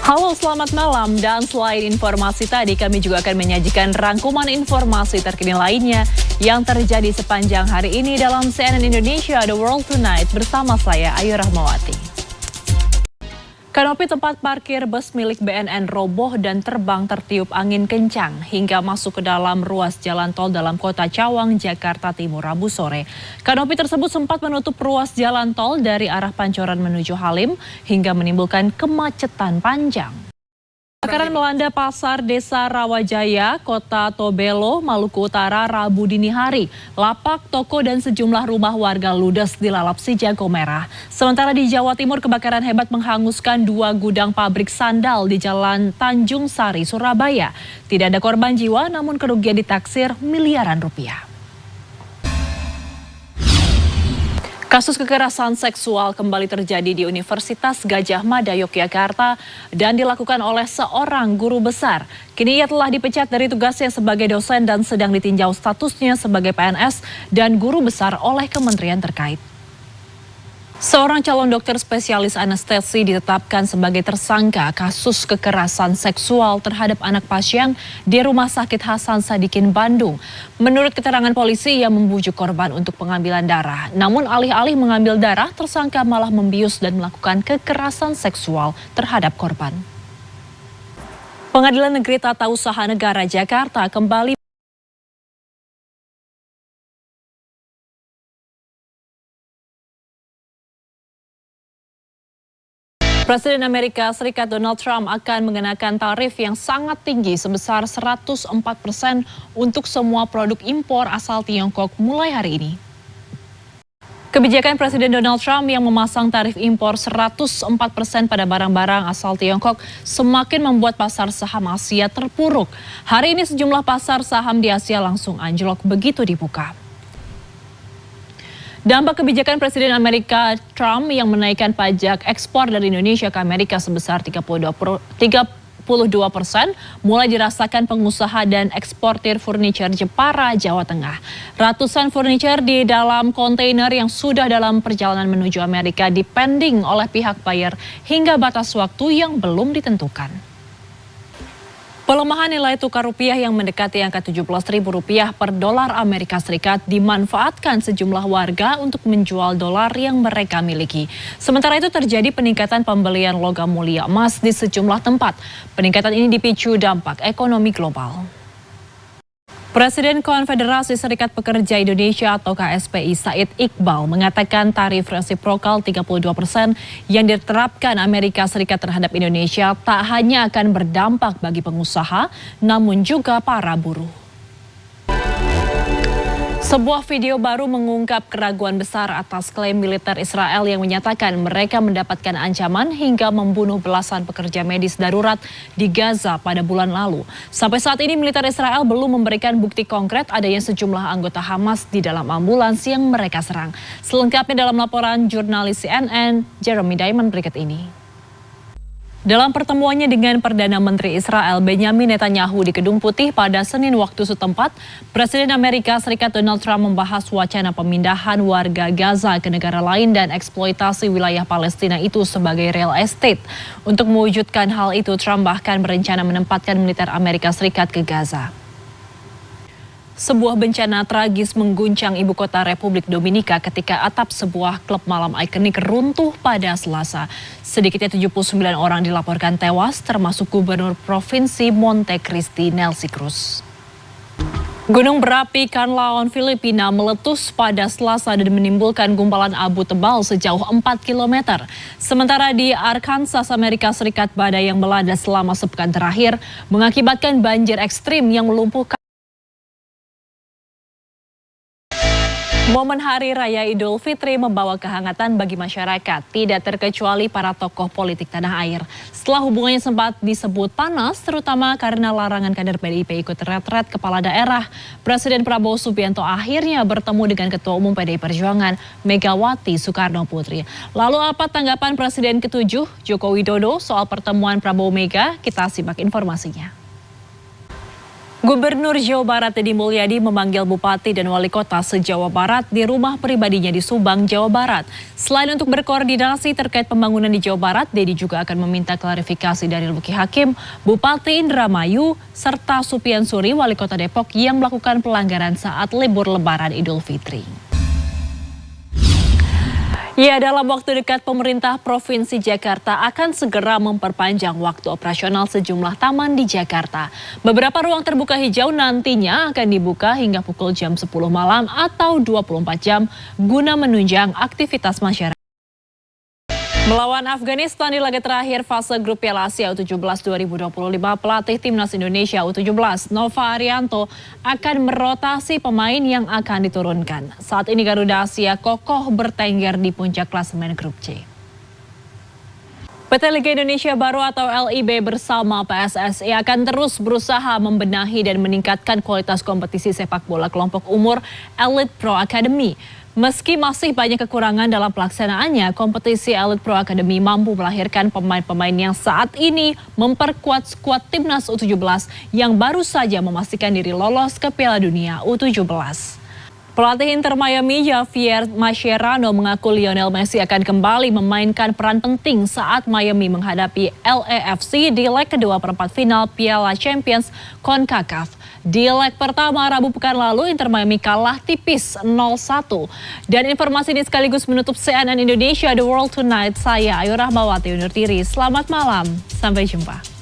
Halo, selamat malam. Dan selain informasi tadi, kami juga akan menyajikan rangkuman informasi terkini lainnya yang terjadi sepanjang hari ini dalam CNN Indonesia The World Tonight bersama saya, Ayu Rahmawati. Kanopi tempat parkir bus milik BNN roboh dan terbang tertiup angin kencang hingga masuk ke dalam ruas jalan tol dalam kota Cawang, Jakarta Timur, Rabu sore. Kanopi tersebut sempat menutup ruas jalan tol dari arah Pancoran menuju Halim hingga menimbulkan kemacetan panjang. Kebakaran melanda pasar Desa Rawajaya, Kota Tobelo, Maluku Utara, Rabu dini hari. Lapak, toko, dan sejumlah rumah warga ludes dilalap si jago merah. Sementara di Jawa Timur, kebakaran hebat menghanguskan 2 gudang pabrik sandal di Jalan Tanjung Sari, Surabaya. Tidak ada korban jiwa, namun kerugian ditaksir miliaran rupiah. Kasus kekerasan seksual kembali terjadi di Universitas Gadjah Mada, Yogyakarta dan dilakukan oleh seorang guru besar. Kini ia telah dipecat dari tugasnya sebagai dosen dan sedang ditinjau statusnya sebagai PNS dan guru besar oleh kementerian terkait. Seorang calon dokter spesialis anestesi ditetapkan sebagai tersangka kasus kekerasan seksual terhadap anak pasien di Rumah Sakit Hasan Sadikin, Bandung. Menurut keterangan polisi, ia membujuk korban untuk pengambilan darah. Namun alih-alih mengambil darah, tersangka malah membius dan melakukan kekerasan seksual terhadap korban. Pengadilan Negeri Tata Usaha Negara Jakarta kembali Presiden Amerika Serikat Donald Trump akan mengenakan tarif yang sangat tinggi sebesar 104% untuk semua produk impor asal Tiongkok mulai hari ini. Kebijakan Presiden Donald Trump yang memasang tarif impor 104% pada barang-barang asal Tiongkok semakin membuat pasar saham Asia terpuruk. Hari ini sejumlah pasar saham di Asia langsung anjlok begitu dibuka. Dampak kebijakan Presiden Amerika Trump yang menaikkan pajak ekspor dari Indonesia ke Amerika sebesar 32% mulai dirasakan pengusaha dan eksportir furniture Jepara, Jawa Tengah. Ratusan furniture di dalam kontainer yang sudah dalam perjalanan menuju Amerika dipending oleh pihak buyer hingga batas waktu yang belum ditentukan. Pelemahan nilai tukar rupiah yang mendekati angka Rp17.000 per dolar Amerika Serikat dimanfaatkan sejumlah warga untuk menjual dolar yang mereka miliki. Sementara itu terjadi peningkatan pembelian logam mulia emas di sejumlah tempat. Peningkatan ini dipicu dampak ekonomi global. Presiden Konfederasi Serikat Pekerja Indonesia atau KSPI Said Iqbal mengatakan tarif resiprokal 32% yang diterapkan Amerika Serikat terhadap Indonesia tak hanya akan berdampak bagi pengusaha, namun juga para buruh. Sebuah video baru mengungkap keraguan besar atas klaim militer Israel yang menyatakan mereka mendapatkan ancaman hingga membunuh belasan pekerja medis darurat di Gaza pada bulan lalu. Sampai saat ini militer Israel belum memberikan bukti konkret adanya sejumlah anggota Hamas di dalam ambulans yang mereka serang. Selengkapnya dalam laporan jurnalis CNN Jeremy Diamond berikut ini. Dalam pertemuannya dengan Perdana Menteri Israel Benjamin Netanyahu di Gedung Putih pada Senin waktu setempat, Presiden Amerika Serikat Donald Trump membahas wacana pemindahan warga Gaza ke negara lain dan eksploitasi wilayah Palestina itu sebagai real estate. Untuk mewujudkan hal itu, Trump bahkan berencana menempatkan militer Amerika Serikat ke Gaza. Sebuah bencana tragis mengguncang ibu kota Republik Dominika ketika atap sebuah klub malam ikonik runtuh pada Selasa. Sedikitnya 79 orang dilaporkan tewas, termasuk Gubernur Provinsi Monte Cristi Nelsi Cruz. Gunung berapi Kanlaon, Filipina meletus pada Selasa dan menimbulkan gumpalan abu tebal sejauh 4 km. Sementara di Arkansas, Amerika Serikat, badai yang melanda selama sepekan terakhir mengakibatkan banjir ekstrim yang melumpuhkan. Momen Hari Raya Idul Fitri membawa kehangatan bagi masyarakat, tidak terkecuali para tokoh politik tanah air. Setelah hubungannya sempat disebut panas, terutama karena larangan kader PDIP ikut retret kepala daerah, Presiden Prabowo Subianto akhirnya bertemu dengan Ketua Umum PDI Perjuangan, Megawati Soekarno Putri. Lalu apa tanggapan Presiden ke-7 Joko Widodo soal pertemuan Prabowo Mega? Kita simak informasinya. Gubernur Jawa Barat Deddy Mulyadi memanggil Bupati dan Wali Kota se-Jawa Barat di rumah pribadinya di Subang, Jawa Barat. Selain untuk berkoordinasi terkait pembangunan di Jawa Barat, Deddy juga akan meminta klarifikasi dari Luki Hakim, Bupati Indramayu, serta Supian Suri, Wali Kota Depok yang melakukan pelanggaran saat libur Lebaran Idul Fitri. Ya, dalam waktu dekat pemerintah Provinsi Jakarta akan segera memperpanjang waktu operasional sejumlah taman di Jakarta. Beberapa ruang terbuka hijau nantinya akan dibuka hingga pukul jam 10 malam atau 24 jam guna menunjang aktivitas masyarakat. Melawan Afghanistan di laga terakhir fase grup Piala Asia U17 2025, pelatih Timnas Indonesia U17 Nova Arianto akan merotasi pemain yang akan diturunkan. Saat ini Garuda Asia kokoh bertengger di puncak klasemen grup C. PT Liga Indonesia Baru atau LIB bersama PSSI akan terus berusaha membenahi dan meningkatkan kualitas kompetisi sepak bola kelompok umur Elite Pro Academy. Meski masih banyak kekurangan dalam pelaksanaannya, kompetisi Elite Pro Academy mampu melahirkan pemain-pemain yang saat ini memperkuat skuad Timnas U17 yang baru saja memastikan diri lolos ke Piala Dunia U17. Pelatih Inter Miami Javier Mascherano mengaku Lionel Messi akan kembali memainkan peran penting saat Miami menghadapi LAFC di leg kedua perempat final Piala Champions CONCACAF. Di leg pertama Rabu pekan lalu, Inter Miami kalah tipis 0-1. Dan informasi ini sekaligus menutup CNN Indonesia The World Tonight. Saya Ayu Rahmawati undur diri. Selamat malam, sampai jumpa.